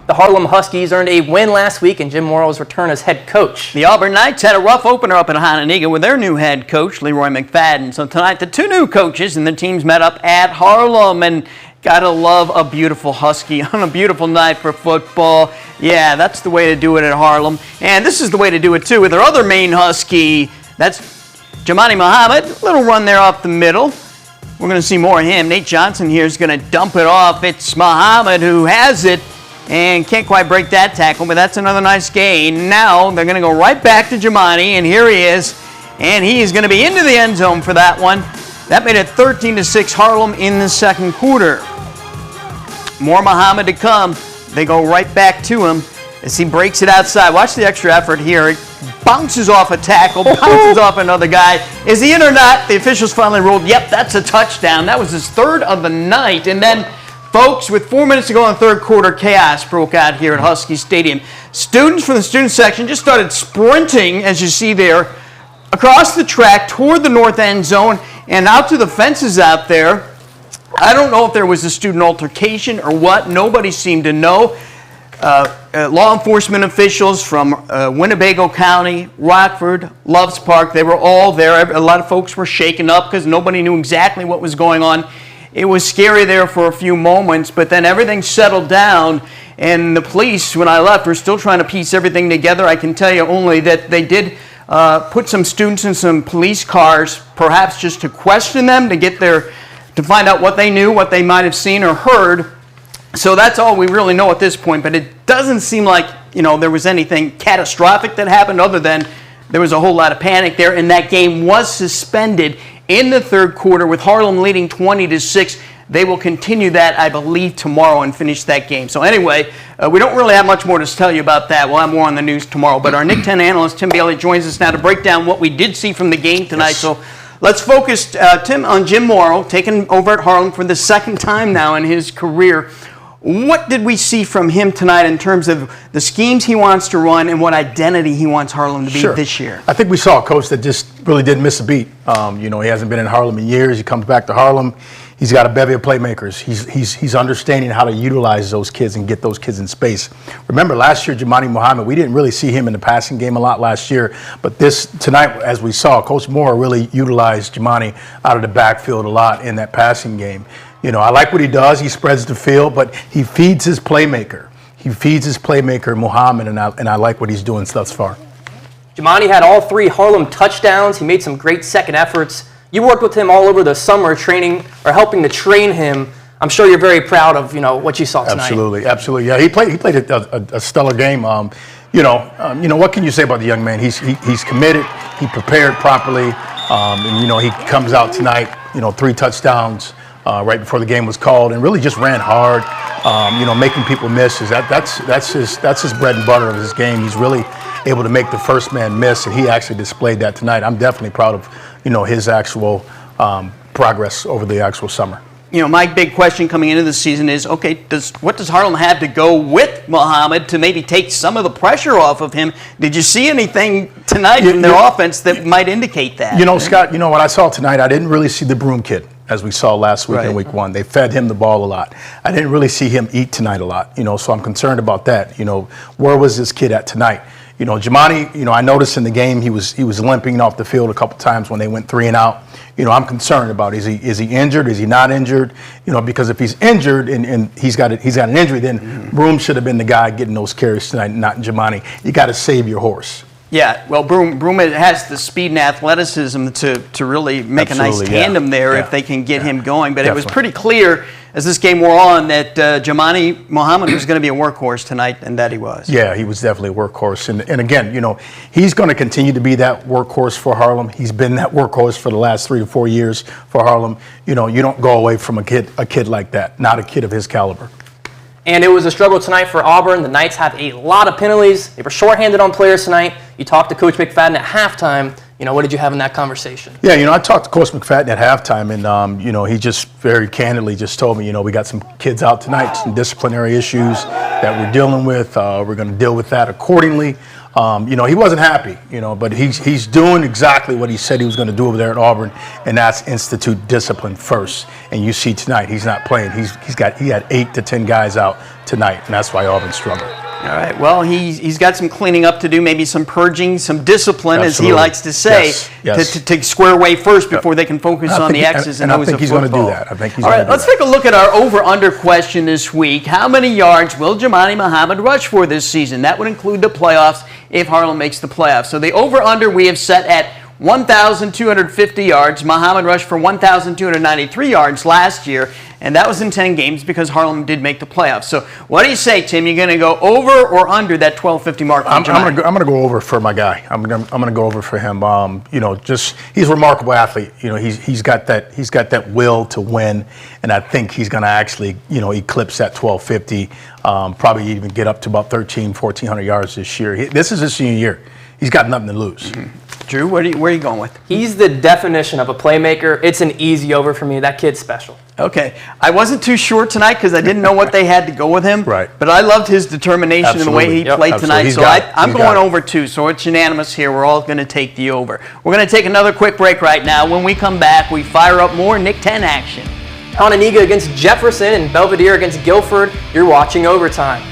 The Harlem Huskies earned a win last week in Jim Morrow's return as head coach. The Auburn Knights had a rough opener up in Hononegah with their new head coach, Leroy McFadden. So tonight, the two new coaches and the teams met up at Harlem, and gotta love a beautiful Husky on a beautiful night for football. Yeah, that's the way to do it at Harlem. And this is the way to do it, too, with their other main Husky. That's Jamani Muhammad. A little run there off the middle. We're going to see more of him. Nate Johnson here is going to dump it off. It's Muhammad who has it and can't quite break that tackle, but that's another nice gain. Now they're going to go right back to Jamani, and here he is. And he is going to be into the end zone for that one. That made it 13-6 Harlem in the second quarter. More Muhammad to come. They go right back to him as he breaks it outside. Watch the extra effort here. It bounces off a tackle, bounces off another guy. Is he in or not? The officials finally ruled, yep, that's a touchdown. That was his third of the night. And then, folks, with 4 minutes to go in the third quarter, chaos broke out here at Husky Stadium. Students from the student section just started sprinting, as you see there, across the track toward the north end zone and out to the fences out there. I don't know if there was a student altercation or what. Nobody seemed to know. Law enforcement officials from Winnebago County, Rockford, Loves Park, they were all there. A lot of folks were shaken up because nobody knew exactly what was going on. It was scary there for a few moments, but then everything settled down, and the police, when I left, were still trying to piece everything together. I can tell you only that they did put some students in some police cars, perhaps just to question them, to find out what they knew, what they might have seen or heard. So that's all we really know at this point, but it doesn't seem like, there was anything catastrophic that happened other than there was a whole lot of panic there, and that game was suspended in the third quarter with Harlem leading 20-6. They will continue that, I believe, tomorrow and finish that game. So anyway, we don't really have much more to tell you about that. We'll have more on the news tomorrow. But our Nick 10 analyst, Tim Bailey, joins us now to break down what we did see from the game tonight. Yes. So let's focus, Tim, on Jim Morrow, taking over at Harlem for the second time now in his career. What did we see from him tonight in terms of the schemes he wants to run and what identity he wants Harlem to be this year? I think we saw a coach that just really didn't miss a beat. He hasn't been in Harlem in years. He comes back to Harlem. He's got a bevy of playmakers. He's understanding how to utilize those kids and get those kids in space. Remember, last year, Jamani Muhammad, we didn't really see him in the passing game a lot last year. But tonight, as we saw, Coach Moore really utilized Jamani out of the backfield a lot in that passing game. I like what he does. He spreads the field, but he feeds his playmaker. He feeds his playmaker, Muhammad, and I like what he's doing thus far. Jamani had all 3 Harlem touchdowns. He made some great second efforts. You worked with him all over the summer training or helping to train him. I'm sure you're very proud of what you saw tonight. Absolutely. Yeah, he played a stellar game. What can you say about the young man? He's committed. He prepared properly, and he comes out tonight. 3 touchdowns. Right before the game was called, and really just ran hard, making people miss. That's his bread and butter of his game. He's really able to make the first man miss, and he actually displayed that tonight. I'm definitely proud of his actual progress over the actual summer. My big question coming into the season is, okay, what does Harlem have to go with Muhammad to maybe take some of the pressure off of him? Did you see anything tonight in their offense that might indicate that? Scott, what I saw tonight, I didn't really see the Broom kid, as we saw last week in week 1. They fed him the ball a lot. I didn't really see him eat tonight a lot, so I'm concerned about that. Where was this kid at tonight? Jamani, I noticed in the game he was limping off the field a couple times when they went 3 and out. I'm concerned about is he injured? Is he not injured? Because if he's injured and he's got an injury, then Broom should have been the guy getting those carries tonight, not Jamani. You got to save your horse. Yeah, well, Broom has the speed and athleticism to really make a nice tandem there if they can get him going. But it was pretty clear as this game wore on that Jamani Muhammad was going to be a workhorse tonight, and that he was. Yeah, he was definitely a workhorse. And again, he's going to continue to be that workhorse for Harlem. He's been that workhorse for the last 3 to 4 years for Harlem. You don't go away from a kid like that, not a kid of his caliber. And it was a struggle tonight for Auburn. The Knights have a lot of penalties. They were shorthanded on players tonight. You talked to Coach McFadden at halftime. What did you have in that conversation? Yeah, I talked to Coach McFadden at halftime, and, he just very candidly just told me, we got some kids out tonight, some disciplinary issues that we're dealing with. We're going to deal with that accordingly. You know, he wasn't happy, you know, but he's doing exactly what he said he was going to do over there at Auburn, and that's institute discipline first. And you see tonight, he's not playing. He had 8 to 10 guys out tonight, and that's why Auburn struggled. All right. Well, he's got some cleaning up to do, maybe some purging, some discipline, Absolutely. as he likes to say, Yes. To square away first before they can focus on the X's and O's of football. I think he's going to do that. I think he's All going right, to do let's that. take a look at our over-under question this week. How many yards will Jamani Muhammad rush for this season? That would include the playoffs if Harlem makes the playoffs. So the over-under we have set at 1,250 yards. Muhammad rushed for 1,293 yards last year, and that was in 10 games because Harlem did make the playoffs. So what do you say, Tim? You're going to go over or under that 1,250 mark? I'm going to go over for my guy. I'm going to go over for him. You know, just he's a remarkable athlete. You know, he's got that will to win, and I think he's going to actually, you know, eclipse that 1,250. Probably even get up to about 1,400 yards this year. This is his senior year. He's got nothing to lose. Drew, where are you going with? He's the definition of a playmaker. It's an easy over for me. That kid's special. Okay. I wasn't too sure tonight because I didn't know what they had to go with him. Right. But I loved his determination and the way he played tonight. He's So got it. I'm He's going got it. over too. So it's unanimous here. We're all going to take the over. We're going to take another quick break right now. When we come back, we fire up more Nick 10 action. Hononegah against Jefferson and Belvedere against Guilford. You're watching Overtime.